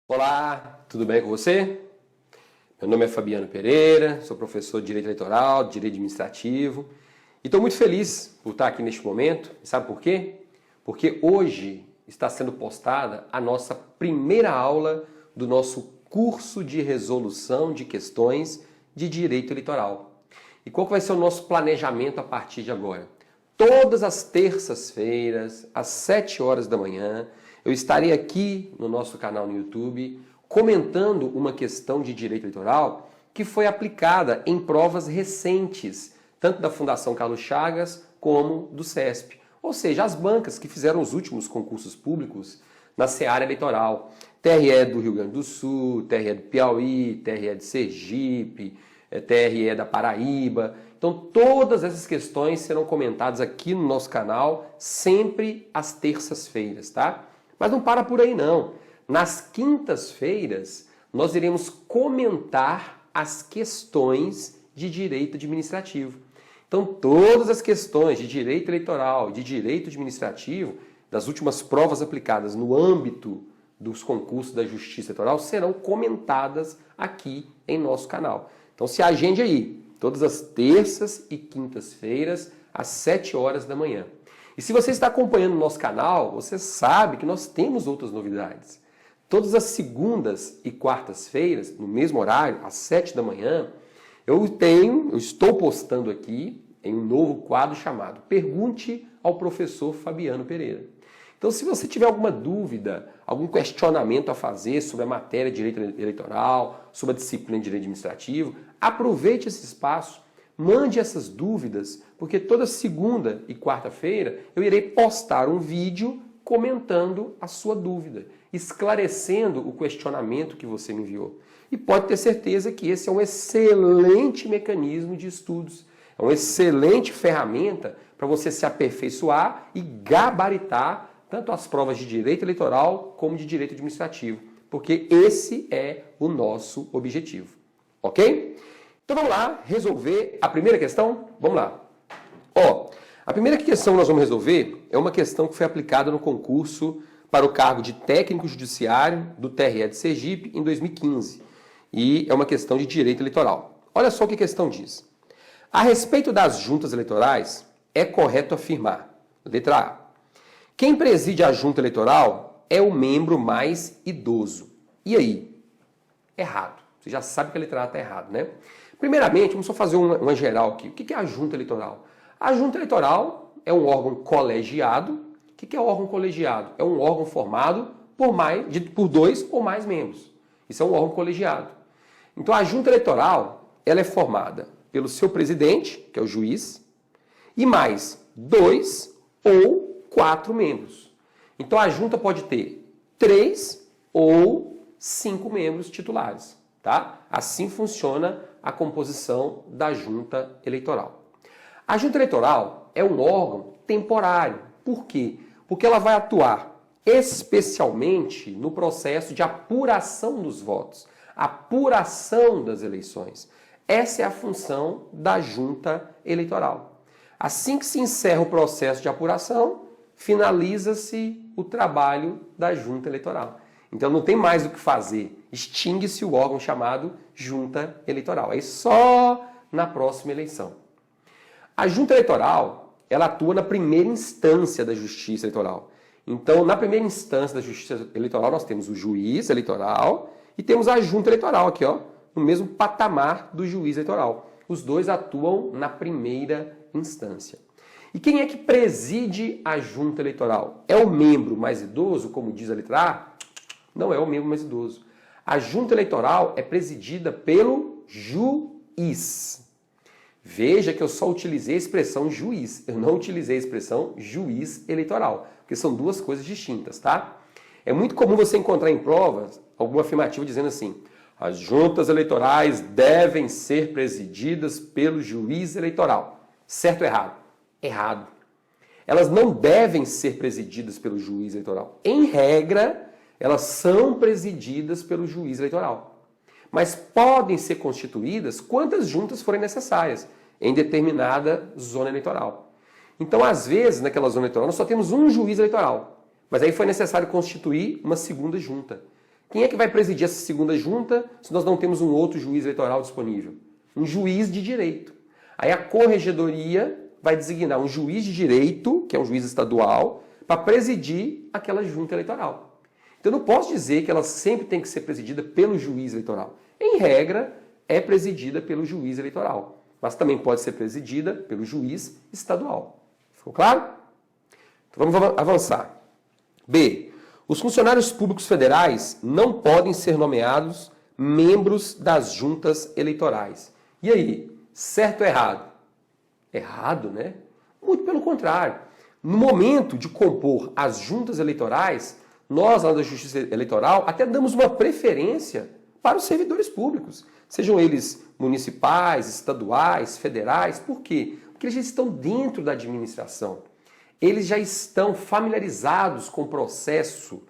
Olá, tudo bem com você? Meu nome é Fabiano Pereira, sou professor de Direito Eleitoral, de Direito Administrativo e estou muito feliz por estar aqui neste momento. E sabe por quê? Porque hoje está sendo postada a nossa primeira aula do nosso curso de resolução de questões de Direito Eleitoral. E qual que vai ser o nosso planejamento a partir de agora? Todas as terças-feiras, às 7 horas da manhã, eu estarei aqui no nosso canal no YouTube comentando uma questão de direito eleitoral que foi aplicada em provas recentes, tanto da Fundação Carlos Chagas como do CESP. Ou seja, as bancas que fizeram os últimos concursos públicos na seara eleitoral. TRE do Rio Grande do Sul, TRE do Piauí, TRE de Sergipe, TRE da Paraíba. Então todas essas questões serão comentadas aqui no nosso canal, sempre às terças-feiras, tá? Mas não para por aí não. Nas quintas-feiras, nós iremos comentar as questões de direito administrativo. Então, todas as questões de direito eleitoral, de direito administrativo, das últimas provas aplicadas no âmbito dos concursos da Justiça Eleitoral, serão comentadas aqui em nosso canal. Então, se agende aí, todas as terças e quintas-feiras, às 7 horas da manhã. E se você está acompanhando o nosso canal, você sabe que nós temos outras novidades. Todas as segundas e quartas-feiras, no mesmo horário, às 7 da manhã, eu estou postando aqui em um novo quadro chamado Pergunte ao Professor Fabiano Pereira. Então, se você tiver alguma dúvida, algum questionamento a fazer sobre a matéria de direito eleitoral, sobre a disciplina de direito administrativo, aproveite esse espaço. Mande essas dúvidas, porque toda segunda e quarta-feira eu irei postar um vídeo comentando a sua dúvida, esclarecendo o questionamento que você me enviou. E pode ter certeza que esse é um excelente mecanismo de estudos, é uma excelente ferramenta para você se aperfeiçoar e gabaritar tanto as provas de direito eleitoral como de direito administrativo, porque esse é o nosso objetivo, ok? Então vamos lá resolver a primeira questão? Vamos lá. A primeira questão que nós vamos resolver é uma questão que foi aplicada no concurso para o cargo de técnico judiciário do TRE de Sergipe em 2015. E é uma questão de direito eleitoral. Olha só o que a questão diz. A respeito das juntas eleitorais, é correto afirmar, letra A, quem preside a junta eleitoral é o membro mais idoso. E aí? Errado. Você já sabe que a letra A está errada, né? Primeiramente, vamos só fazer uma geral aqui. O que é a junta eleitoral? A junta eleitoral é um órgão colegiado. O que é um órgão colegiado? É um órgão formado por 2 ou mais membros. Isso é um órgão colegiado. Então, a junta eleitoral ela é formada pelo seu presidente, que é o juiz, e mais 2 ou 4 membros. Então, a junta pode ter 3 ou 5 membros titulares. Tá? Assim funciona a composição da junta eleitoral. A junta eleitoral é um órgão temporário. Por quê? Porque ela vai atuar especialmente no processo de apuração dos votos, apuração das eleições. Essa é a função da junta eleitoral. Assim que se encerra o processo de apuração, finaliza-se o trabalho da junta eleitoral. Então não tem mais o que fazer. Extingue-se o órgão chamado junta eleitoral. Aí só na próxima eleição. A junta eleitoral, ela atua na primeira instância da justiça eleitoral. Então, na primeira instância da justiça eleitoral, nós temos o juiz eleitoral e temos a junta eleitoral aqui, ó, no mesmo patamar do juiz eleitoral. Os dois atuam na primeira instância. E quem é que preside a junta eleitoral? É o membro mais idoso, como diz a letra A? Não é o membro mais idoso. A junta eleitoral é presidida pelo juiz. Veja que eu só utilizei a expressão juiz, eu não utilizei a expressão juiz eleitoral, porque são duas coisas distintas, tá? É muito comum você encontrar em provas alguma afirmativa dizendo assim, as juntas eleitorais devem ser presididas pelo juiz eleitoral. Certo ou errado? Errado. Elas não devem ser presididas pelo juiz eleitoral. Em regra, elas são presididas pelo juiz eleitoral. Mas podem ser constituídas quantas juntas forem necessárias em determinada zona eleitoral. Então, às vezes, naquela zona eleitoral, nós só temos um juiz eleitoral. Mas aí foi necessário constituir uma segunda junta. Quem é que vai presidir essa segunda junta se nós não temos um outro juiz eleitoral disponível? Um juiz de direito. Aí a corregedoria vai designar um juiz de direito, que é um juiz estadual, para presidir aquela junta eleitoral. Então eu não posso dizer que ela sempre tem que ser presidida pelo juiz eleitoral. Em regra, é presidida pelo juiz eleitoral, mas também pode ser presidida pelo juiz estadual. Ficou claro? Então vamos avançar. B. Os funcionários públicos federais não podem ser nomeados membros das juntas eleitorais. E aí, certo ou errado? Errado, né? Muito pelo contrário. No momento de compor as juntas eleitorais, nós, lá da Justiça Eleitoral, até damos uma preferência para os servidores públicos, sejam eles municipais, estaduais, federais. Por quê? Porque eles já estão dentro da administração. Eles já estão familiarizados com o processo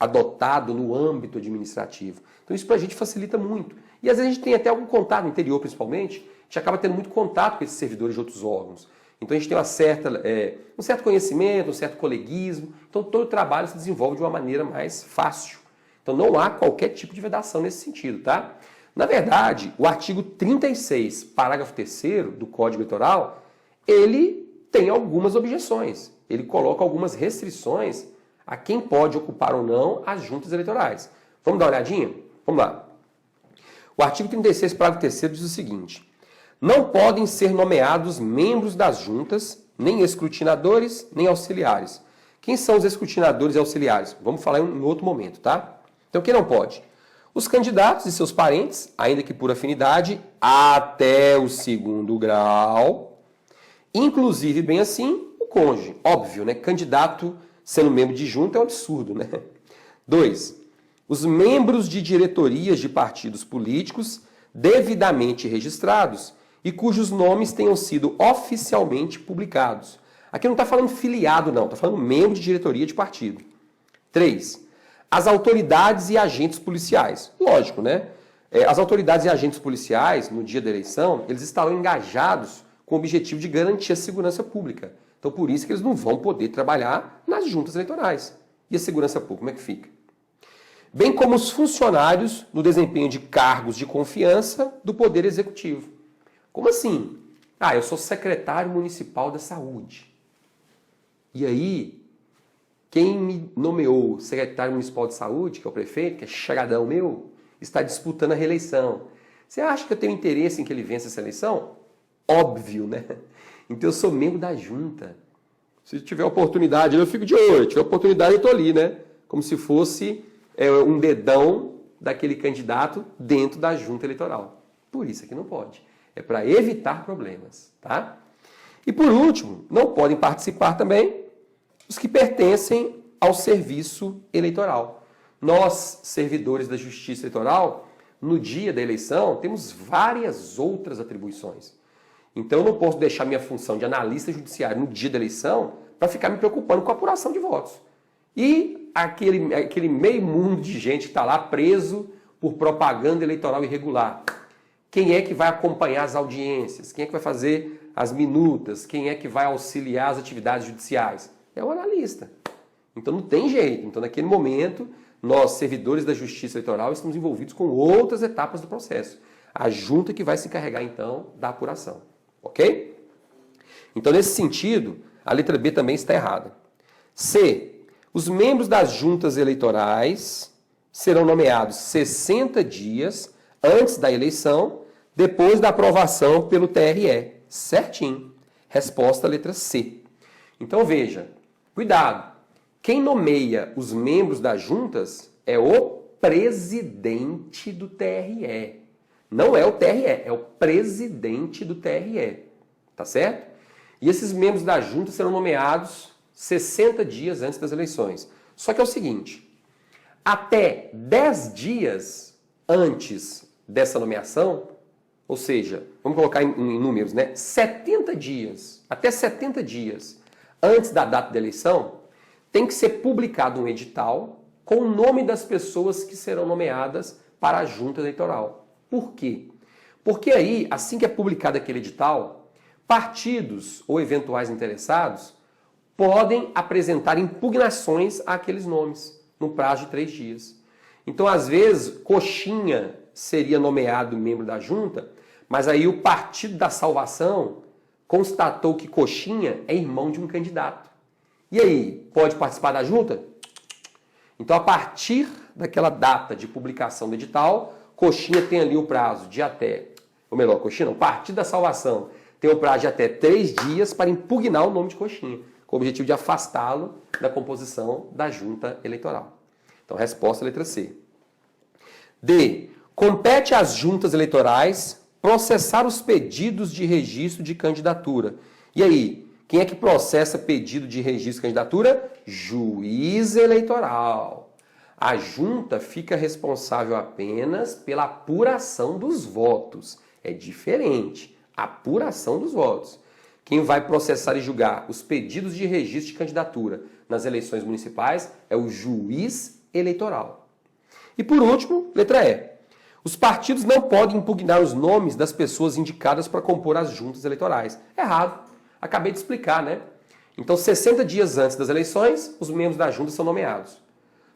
adotado no âmbito administrativo. Então isso para a gente facilita muito. E às vezes a gente tem até algum contato, no interior principalmente, a gente acaba tendo muito contato com esses servidores de outros órgãos. Então a gente tem um certo conhecimento, um certo coleguismo. Então todo o trabalho se desenvolve de uma maneira mais fácil. Então não há qualquer tipo de vedação nesse sentido, tá? Na verdade, o artigo 36, parágrafo 3º do Código Eleitoral, ele tem algumas objeções. Ele coloca algumas restrições a quem pode ocupar ou não as juntas eleitorais. Vamos dar uma olhadinha? Vamos lá. O artigo 36, parágrafo 3º diz o seguinte: não podem ser nomeados membros das juntas, nem escrutinadores, nem auxiliares. Quem são os escrutinadores e auxiliares? Vamos falar em outro momento, tá? Então, quem não pode? Os candidatos e seus parentes, ainda que por afinidade, até o 2º grau. Inclusive, bem assim, o cônjuge. Óbvio, né? Candidato sendo membro de junta é um absurdo, né? 2. Os membros de diretorias de partidos políticos devidamente registrados e cujos nomes tenham sido oficialmente publicados. Aqui não está falando filiado, não. Está falando membro de diretoria de partido. 3. As autoridades e agentes policiais. Lógico, né? As autoridades e agentes policiais, no dia da eleição, eles estarão engajados com o objetivo de garantir a segurança pública. Então, por isso que eles não vão poder trabalhar nas juntas eleitorais. E a segurança pública, como é que fica? Bem como os funcionários no desempenho de cargos de confiança do Poder Executivo. Como assim? Ah, eu sou secretário municipal da saúde. E aí, quem me nomeou secretário municipal de saúde, que é o prefeito, que é chegadão meu, está disputando a reeleição. Você acha que eu tenho interesse em que ele vença essa eleição? Óbvio, né? Então eu sou membro da junta. Se tiver oportunidade, eu fico de olho. Se tiver oportunidade, eu estou ali, né? Como se fosse um dedão daquele candidato dentro da junta eleitoral. Por isso é que não pode. É para evitar problemas, tá? E por último, não podem participar também os que pertencem ao serviço eleitoral. Nós, servidores da Justiça Eleitoral, no dia da eleição, temos várias outras atribuições. Então eu não posso deixar minha função de analista judiciário no dia da eleição para ficar me preocupando com a apuração de votos. E aquele meio mundo de gente que está lá preso por propaganda eleitoral irregular. Quem é que vai acompanhar as audiências? Quem é que vai fazer as minutas? Quem é que vai auxiliar as atividades judiciais? É o analista. Então não tem jeito. Então naquele momento, nós, servidores da Justiça Eleitoral, estamos envolvidos com outras etapas do processo. A junta que vai se encarregar então da apuração. Ok? Então nesse sentido, a letra B também está errada. C. Os membros das juntas eleitorais serão nomeados 60 dias antes da eleição, depois da aprovação pelo TRE. Certinho. Resposta letra C. Então veja, cuidado. Quem nomeia os membros das juntas é o presidente do TRE. Não é o TRE, é o presidente do TRE. Tá certo? E esses membros da junta serão nomeados 60 dias antes das eleições. Só que é o seguinte, até 10 dias antes dessa nomeação, ou seja, vamos colocar em números, né? 70 dias, até 70 dias antes da data da eleição, tem que ser publicado um edital com o nome das pessoas que serão nomeadas para a junta eleitoral. Por quê? Porque aí, assim que é publicado aquele edital, partidos ou eventuais interessados podem apresentar impugnações àqueles nomes no prazo de 3 dias. Então, às vezes, Coxinha seria nomeado membro da junta, mas aí o Partido da Salvação constatou que Coxinha é irmão de um candidato. E aí, pode participar da junta? Então, a partir daquela data de publicação do edital, Coxinha tem ali o prazo de até, ou melhor, Coxinha não, Partido da Salvação tem o prazo de até 3 dias para impugnar o nome de Coxinha, com o objetivo de afastá-lo da composição da junta eleitoral. Então, resposta letra C. D. Compete às juntas eleitorais processar os pedidos de registro de candidatura. E aí, quem é que processa pedido de registro de candidatura? Juiz eleitoral. A junta fica responsável apenas pela apuração dos votos. É diferente. Apuração dos votos. Quem vai processar e julgar os pedidos de registro de candidatura nas eleições municipais é o juiz eleitoral. E por último, letra E. Os partidos não podem impugnar os nomes das pessoas indicadas para compor as juntas eleitorais. Errado. Acabei de explicar, né? Então, 60 dias antes das eleições, os membros da junta são nomeados.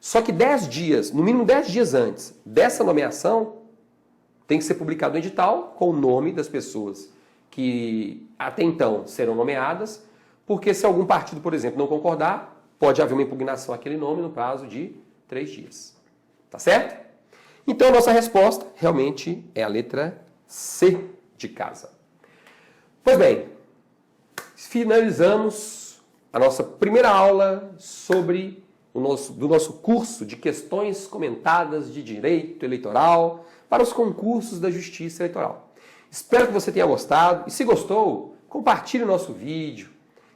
Só que 10 dias, no mínimo 10 dias antes dessa nomeação, tem que ser publicado um edital com o nome das pessoas que até então serão nomeadas, porque se algum partido, por exemplo, não concordar, pode haver uma impugnação àquele nome no prazo de 3 dias. Tá certo? Então, a nossa resposta realmente é a letra C de casa. Pois bem, finalizamos a nossa primeira aula sobre do nosso curso de questões comentadas de direito eleitoral para os concursos da Justiça Eleitoral. Espero que você tenha gostado e se gostou, compartilhe o nosso vídeo,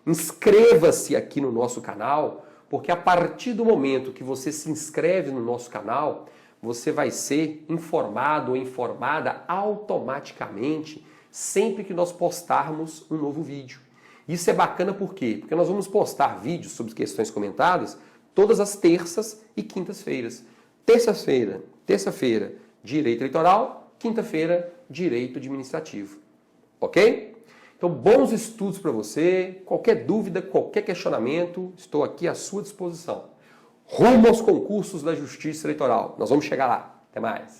inscreva-se aqui no nosso canal, porque a partir do momento que você se inscreve no nosso canal, você vai ser informado ou informada automaticamente sempre que nós postarmos um novo vídeo. Isso é bacana por quê? Porque nós vamos postar vídeos sobre questões comentadas todas as terças e quintas-feiras. Terça-feira, direito eleitoral, quinta-feira, direito administrativo. Ok? Então, bons estudos para você. Qualquer dúvida, qualquer questionamento, estou aqui à sua disposição. Rumo aos concursos da Justiça Eleitoral. Nós vamos chegar lá. Até mais.